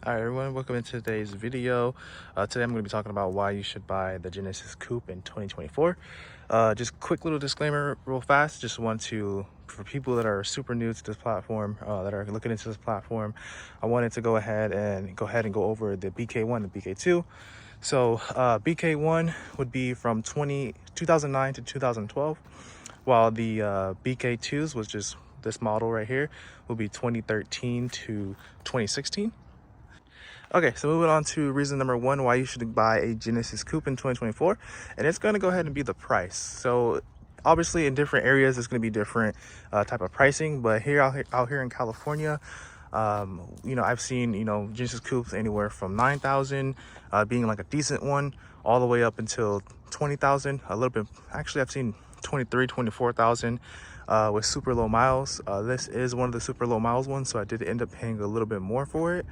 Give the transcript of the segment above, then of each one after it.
Hi everyone, welcome into today's video. Today I'm going to be talking about why you should buy the Genesis Coupe in 2024. Just quick little disclaimer real fast. Just want to, for people that are super new to this platform, that are looking into this platform, I wanted to go ahead and go over the BK1 and BK2. So BK1 would be from 2009 to 2012, while the BK2s, which is this model right here, will be 2013 to 2016. Okay, so moving on to reason number one why you should buy a Genesis Coupe in 2024, and it's going to go ahead and be the price. So obviously in different areas it's going to be different type of pricing, but out here in California, I've seen Genesis Coupes anywhere from 9,000 being like a decent one, all the way up until 20,000. A little bit, actually I've seen 24,000 with super low miles. This is one of the super low miles ones, so I did end up paying a little bit more for it.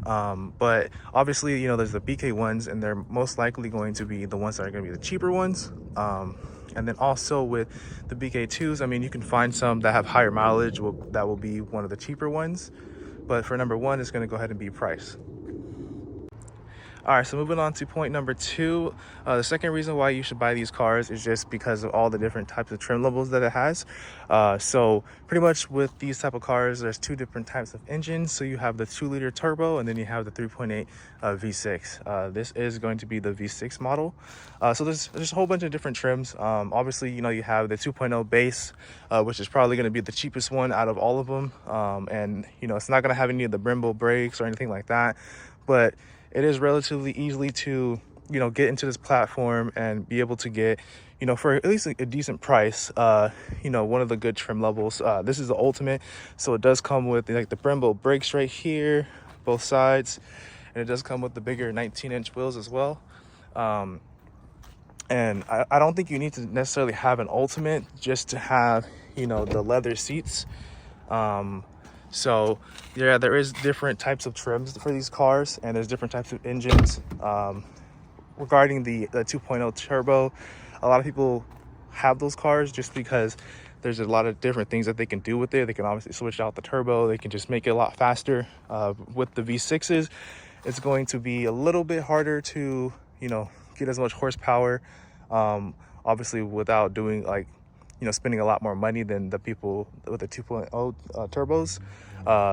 But obviously, there's the BK ones, and they're most likely going to be the ones that are going to be the cheaper ones. And then also with the BK2s, I mean, you can find some that have higher mileage that will be one of the cheaper ones. But for number one, it's going to go ahead and be price. All right, so moving on to point number two, the second reason why you should buy these cars is just because of all the different types of trim levels that it has. So pretty much with these type of cars, there's two different types of engines. So you have the 2-liter turbo, and then you have the 3.8 V6. This is going to be the V6 model. So there's a whole bunch of different trims. Obviously, you have the 2.0 base, which is probably going to be the cheapest one out of all of them. And it's not going to have any of the Brembo brakes or anything like that, but it is relatively easily to get into this platform and be able to get for at least a decent price one of the good trim levels. This is the ultimate, so it does come with like the Brembo brakes right here, both sides, and it does come with the bigger 19-inch wheels as well. And I don't think you need to necessarily have an ultimate just to have the leather seats. So yeah, there is different types of trims for these cars, and there's different types of engines. Regarding the 2.0 turbo, a lot of people have those cars just because there's a lot of different things that they can do with it. They can obviously switch out the turbo, they can just make it a lot faster. With the V6s, it's going to be a little bit harder to get as much horsepower, obviously without doing spending a lot more money than the people with the 2.0 turbos.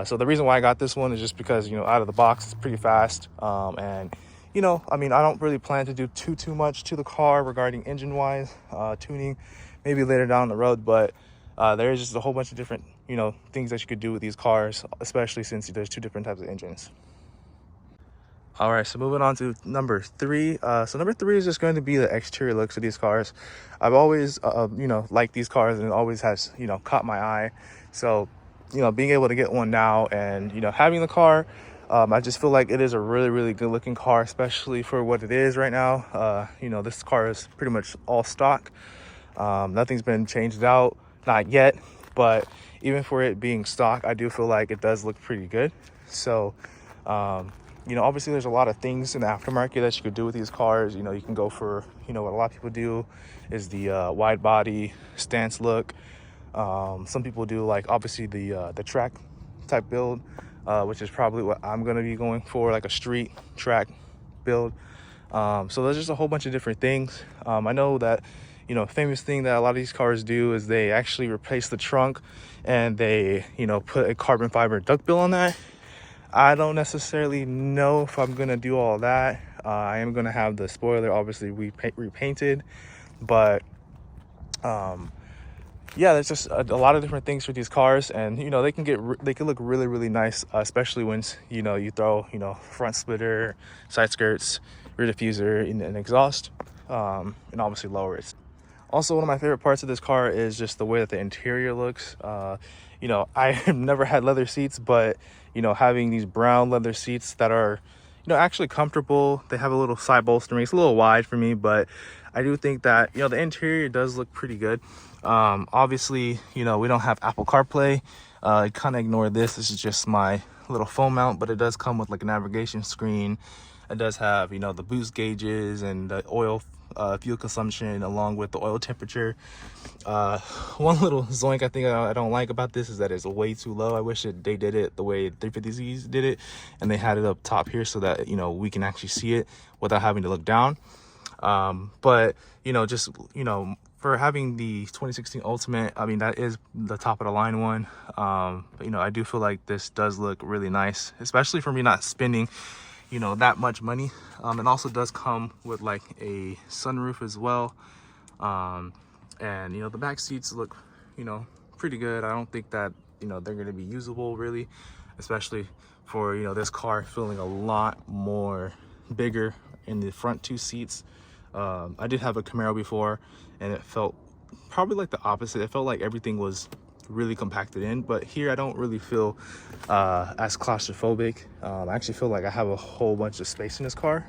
So the reason why I got this one is just because out of the box it's pretty fast, and I mean, I don't really plan to do too much to the car regarding engine wise, tuning maybe later down the road, but there's just a whole bunch of different things that you could do with these cars, especially since there's two different types of engines. All right, so moving on to number three. So number three is just going to be the exterior looks of these cars. I've always, liked these cars, and it always has, caught my eye. So, being able to get one now and, having the car, I just feel like it is a really, really good looking car, especially for what it is right now. This car is pretty much all stock. Nothing's been changed out, not yet, but even for it being stock, I do feel like it does look pretty good. So, obviously there's a lot of things in the aftermarket that you could do with these cars. You can go for, what a lot of people do is the wide body stance look. Some people do obviously the track type build, which is probably what I'm going to be going for, like a street track build. So there's just a whole bunch of different things. I know that, famous thing that a lot of these cars do is they actually replace the trunk and they, put a carbon fiber duckbill on that. I don't necessarily know if I'm going to do all that. I am going to have the spoiler obviously repainted, but yeah, there's just a lot of different things for these cars, and they can look really, really nice, especially once you throw front splitter, side skirts, rear diffuser, and exhaust, and obviously lower it. Also, one of my favorite parts of this car is just the way that the interior looks. I have never had leather seats, but having these brown leather seats that are actually comfortable. They have a little side bolstering. It's a little wide for me, but I do think that the interior does look pretty good. Obviously we don't have Apple CarPlay. Kind of ignore this. This is just my little phone mount, but it does come with like a navigation screen, It does have, you know, the boost gauges and the oil fuel consumption along with the oil temperature. One little zoink I think I don't like about this is that it's way too low. I wish they did it the way 350Zs did it, and they had it up top here so that, you know, we can actually see it without having to look down. But, you know, just, you know, for having the 2016 Ultimate, I mean, that is the top of the line one. But, you know, I do feel like this does look really nice, especially for me not spending, you know, that much money. It also does come with like a sunroof as well. And, you know, the back seats look, you know, pretty good. I don't think that, you know, they're going to be usable really, especially for, you know, this car feeling a lot more bigger in the front two seats. I did have a Camaro before, and it felt probably like the opposite. It felt like everything was really compacted in, but here I don't really feel as claustrophobic. I actually feel like I have a whole bunch of space in this car.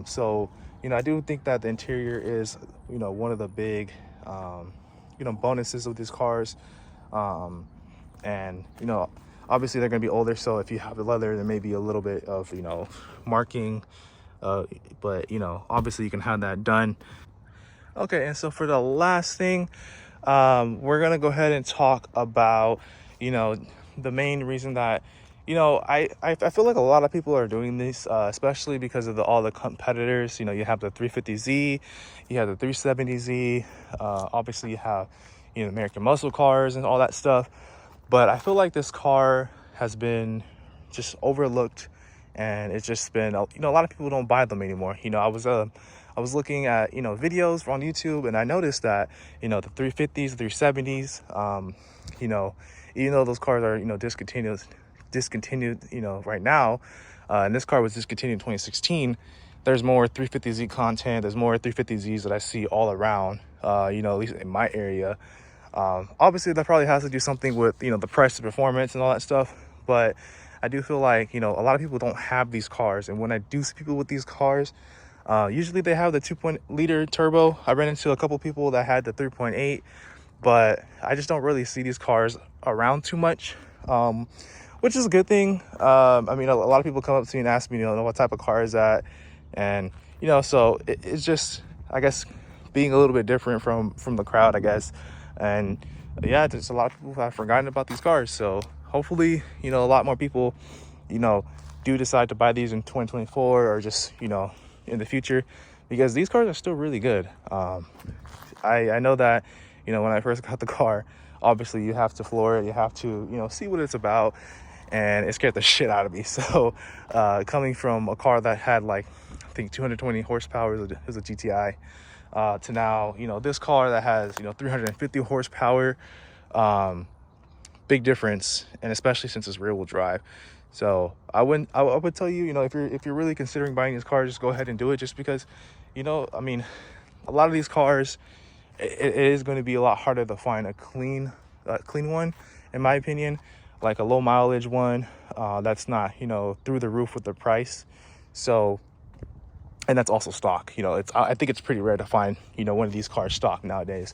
So, you know, I do think that the interior is, you know, one of the big, you know, bonuses of these cars. And, you know, obviously they're going to be older, so if you have the leather, there may be a little bit of, you know, marking, but, you know, obviously you can have that done. Okay, and so for the last thing, we're gonna go ahead and talk about, you know, the main reason that, you know, I feel like a lot of people are doing this, especially because of all the competitors. You know, you have the 350Z, you have the 370Z, obviously you have, you know, American muscle cars and all that stuff. But I feel like this car has been just overlooked, and it's just been, you know, a lot of people don't buy them anymore. You know, I was looking at, you know, videos on YouTube, and I noticed that, you know, the 350s, 370s, you know, even though those cars are, you know, discontinued, you know, right now, and this car was discontinued in 2016, there's more 350Z content. There's more 350Zs that I see all around, you know, at least in my area. Obviously that probably has to do something with, you know, the price of performance and all that stuff, but I do feel like, you know, a lot of people don't have these cars, and when I do see people with these cars, usually they have the 2.0-liter turbo. I ran into a couple people that had the 3.8, but I just don't really see these cars around too much, which is a good thing. I mean, a lot of people come up to me and ask me, you know, what type of car is that? And, you know, so it's just, I guess, being a little bit different from the crowd, I guess. And yeah, there's a lot of people who have forgotten about these cars. So hopefully, you know, a lot more people, you know, do decide to buy these in 2024 or just, you know, in the future, because these cars are still really good. I know that, you know, when I first got the car, obviously you have to floor it, you have to, you know, see what it's about, and it scared the shit out of me. So coming from a car that had like, I think 220 horsepower, it was a GTI, to now, you know, this car that has, you know, 350 horsepower, big difference, and especially since it's rear wheel drive. So I would tell you, you know, if you're really considering buying this car, just go ahead and do it, just because, you know, I mean, a lot of these cars, it is going to be a lot harder to find a clean one, in my opinion, like a low mileage one, that's not, you know, through the roof with the price. So, and that's also stock, you know, I think it's pretty rare to find, you know, one of these cars stock nowadays.